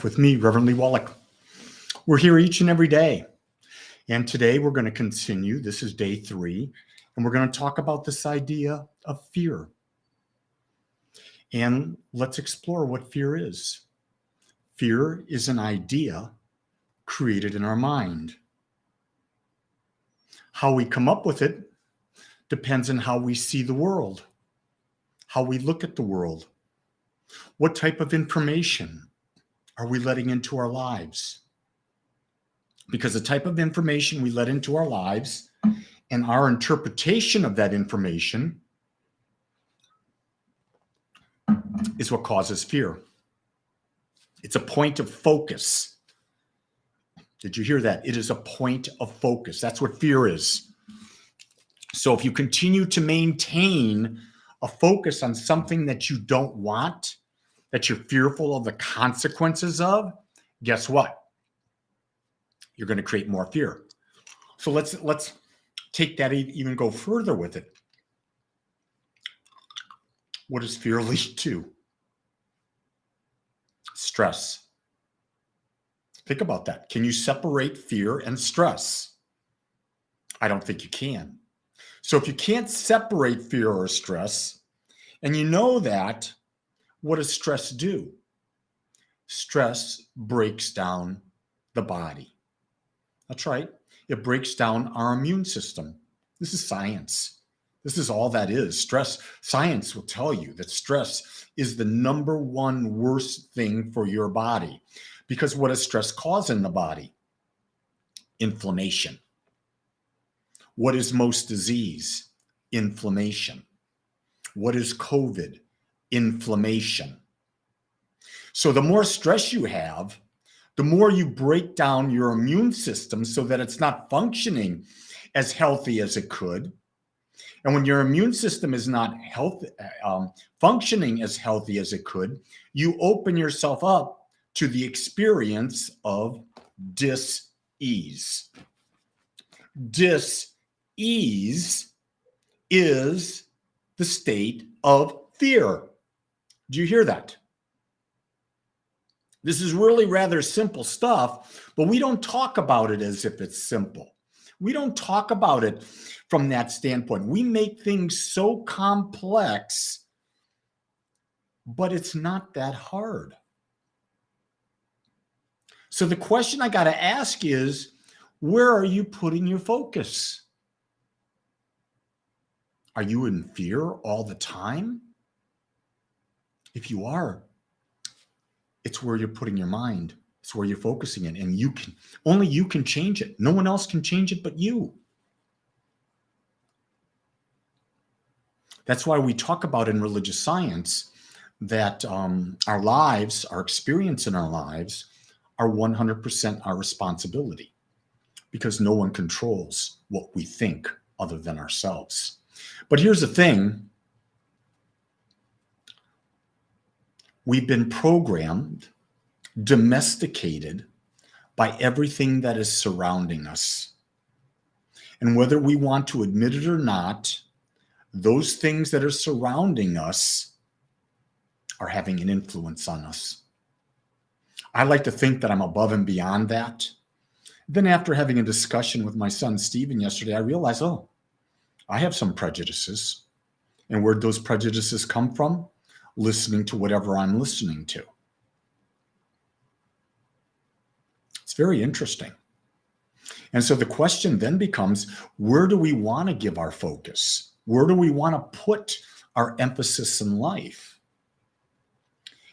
with me, Reverend Wolak. We're here each and every day. And today we're going to continue. This is day 3. And we're going to talk about this idea of fear. And let's explore what fear is. Fear is an idea created in our mind. How we come up with it depends on how we see the world, how we look at the world, what type of information are we letting into our lives? Because the type of information we let into our lives and our interpretation of that information is what causes fear. It's a point of focus. Did you hear that? It is a point of focus. That's what fear is. So if you continue to maintain a focus on something that you don't want, that you're fearful of the consequences of, guess what? You're going to create more fear. So let's take that even go further with it. What does fear lead to? Stress. Think about that. Can you separate fear and stress? I don't think you can. So if you can't separate fear or stress, and you know that, what does stress do? Stress breaks down the body. That's right. It breaks down our immune system. This is science. This is all that is. Stress, science will tell you that stress is the number one worst thing for your body. Because what does stress cause in the body? Inflammation. What is most disease? Inflammation. What is COVID? Inflammation. So the more stress you have, the more you break down your immune system so that it's not functioning as healthy as it could. And when your immune system is not functioning as healthy as it could, you open yourself up to the experience of dis-ease. Dis-ease is the state of fear. Do you hear that? This is really rather simple stuff, but we don't talk about it as if it's simple. We don't talk about it from that standpoint. We make things so complex, but it's not that hard. So the question I got to ask is, where are you putting your focus? Are you in fear all the time? If you are, it's where you're putting your mind. It's where you're focusing it. And only you can change it. No one else can change it but you. That's why we talk about in religious science that our lives, our experience in our lives, are 100% our responsibility. Because no one controls what we think other than ourselves. But here's the thing. We've been programmed, domesticated by everything that is surrounding us. And whether we want to admit it or not, those things that are surrounding us are having an influence on us. I like to think that I'm above and beyond that. Then after having a discussion with my son, Stephen, yesterday, I realized, I have some prejudices. And where'd those prejudices come from? Listening to whatever I'm listening to. It's very interesting. And so the question then becomes, where do we want to give our focus? Where do we want to put our emphasis in life?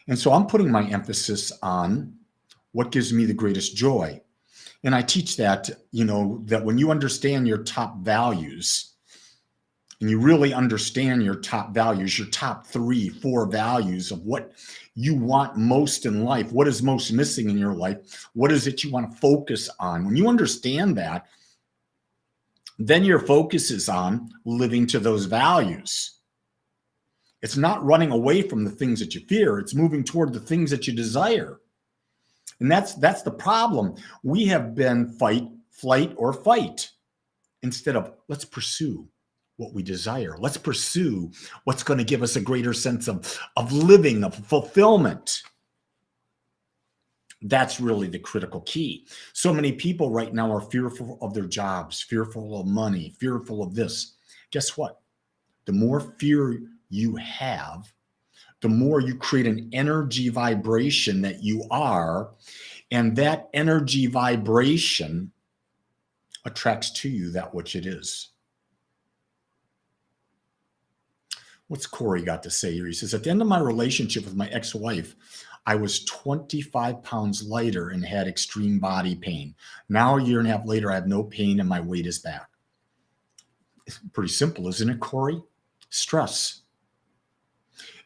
And so I'm putting my emphasis on what gives me the greatest joy. And I teach that, that when you understand your top values, and you really understand your top values, your top 3, 4 values of what you want most in life, what is most missing in your life, what is it you want to focus on. When you understand that, then your focus is on living to those values. It's not running away from the things that you fear. It's moving toward the things that you desire. And that's the problem. We have been fight, flight, or fight instead of let's pursue what we desire. Let's pursue what's going to give us a greater sense of living, of fulfillment. That's really the critical key. So many people right now are fearful of their jobs, fearful of money, fearful of this. Guess what? The more fear you have, the more you create an energy vibration that you are, and that energy vibration attracts to you that which it is. What's Corey got to say here? He says, at the end of my relationship with my ex-wife, I was 25 pounds lighter and had extreme body pain. Now, a year and a half later, I have no pain and my weight is back. It's pretty simple, isn't it, Corey? Stress.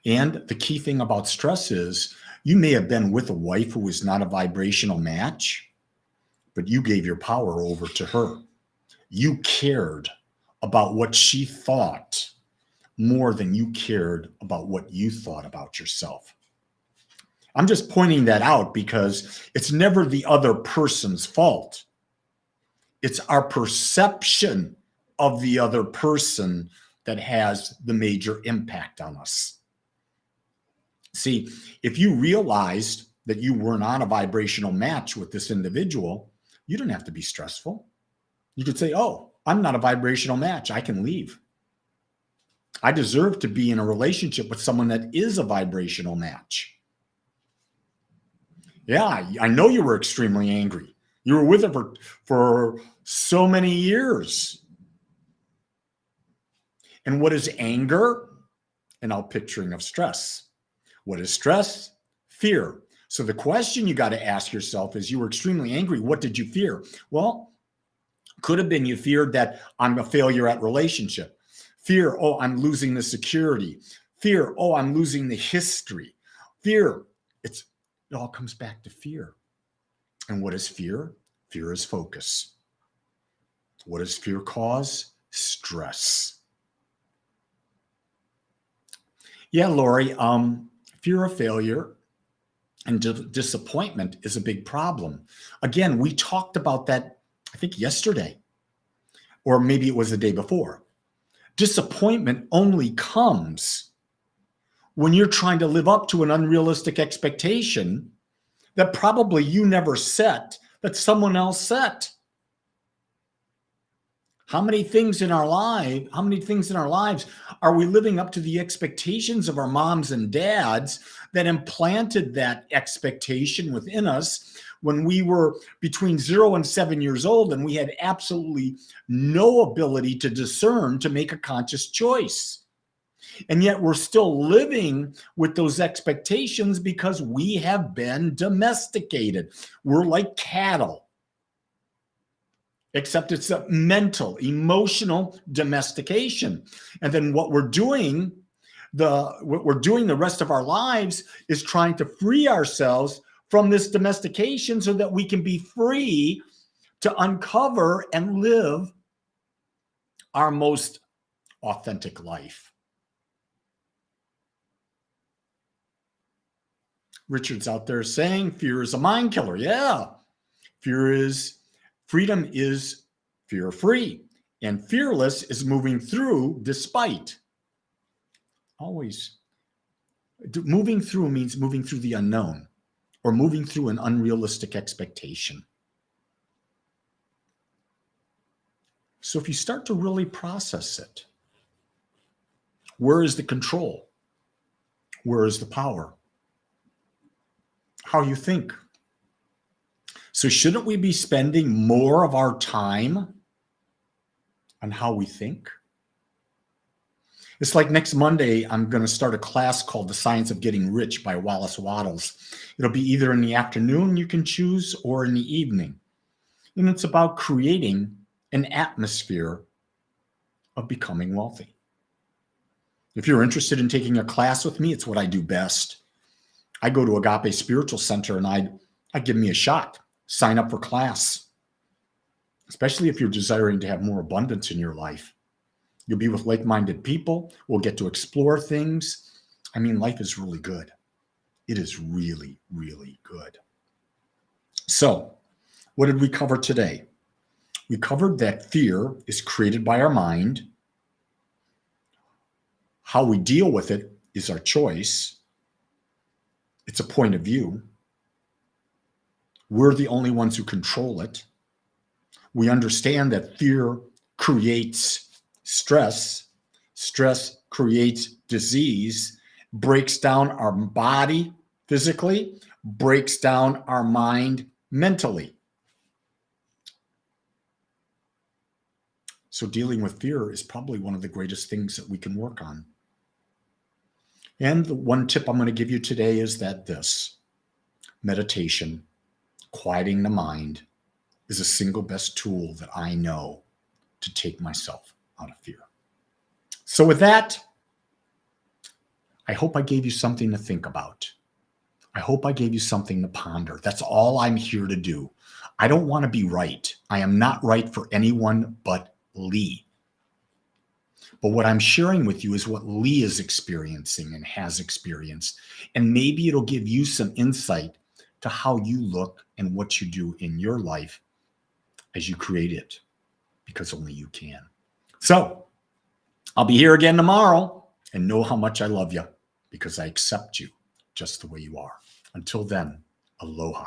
And the key thing about stress is you may have been with a wife who was not a vibrational match, but you gave your power over to her. You cared about what she thought more than you cared about what you thought about yourself. I'm just pointing that out because it's never the other person's fault. It's our perception of the other person that has the major impact on us. See, if you realized that you were not a vibrational match with this individual, you don't have to be stressful. You could say, oh, I'm not a vibrational match. I can leave. I deserve to be in a relationship with someone that is a vibrational match. Yeah, I know you were extremely angry. You were with her for so many years. And what is anger? An outpicturing of stress. What is stress? Fear. So the question you got to ask yourself is, you were extremely angry. What did you fear? Well, could have been you feared that I'm a failure at relationship. Fear, oh, I'm losing the security. Fear, oh, I'm losing the history. Fear, it all comes back to fear. And what is fear? Fear is focus. What does fear cause? Stress. Yeah, Lori, fear of failure and disappointment is a big problem. Again, we talked about that, I think, yesterday, or maybe it was the day before. Disappointment only comes when you're trying to live up to an unrealistic expectation that probably you never set, that someone else set. How many things in our lives are we living up to the expectations of our moms and dads that implanted that expectation within us when we were between 0 and 7 years old, and we had absolutely no ability to discern, to make a conscious choice? And yet we're still living with those expectations because we have been domesticated. We're like cattle. Except it's a mental, emotional domestication. And then what we're doing the rest of our lives is trying to free ourselves from this domestication so that we can be free to uncover and live our most authentic life. Richard's out there saying fear is a mind killer. Yeah, freedom is fear-free, and fearless is moving through despite. Always. Moving through means moving through the unknown or moving through an unrealistic expectation. So if you start to really process it, where is the control? Where is the power? How you think. So shouldn't we be spending more of our time on how we think? It's like next Monday, I'm going to start a class called The Science of Getting Rich by Wallace Wattles. It'll be either in the afternoon, you can choose, or in the evening. And it's about creating an atmosphere of becoming wealthy. If you're interested in taking a class with me, it's what I do best. I go to Agape Spiritual Center and I give me a shot. Sign up for class, especially if you're desiring to have more abundance in your life. You'll be with like-minded people. We'll get to explore things. I mean, life is really good. It is really, really good. So, what did we cover today? We covered that fear is created by our mind. How we deal with it is our choice. It's a point of view. We're the only ones who control it. We understand that fear creates stress. Stress creates disease, breaks down our body physically, breaks down our mind mentally. So dealing with fear is probably one of the greatest things that we can work on. And the one tip I'm going to give you today is that this meditation, quieting the mind, is the single best tool that I know to take myself out of fear. So with that, I hope I gave you something to think about. I hope I gave you something to ponder. That's all I'm here to do. I don't want to be right. I am not right for anyone but Lee. But what I'm sharing with you is what Lee is experiencing and has experienced. And maybe it'll give you some insight to how you look and what you do in your life as you create it, because only you can. So I'll be here again tomorrow, and know how much I love you because I accept you just the way you are. Until then, aloha.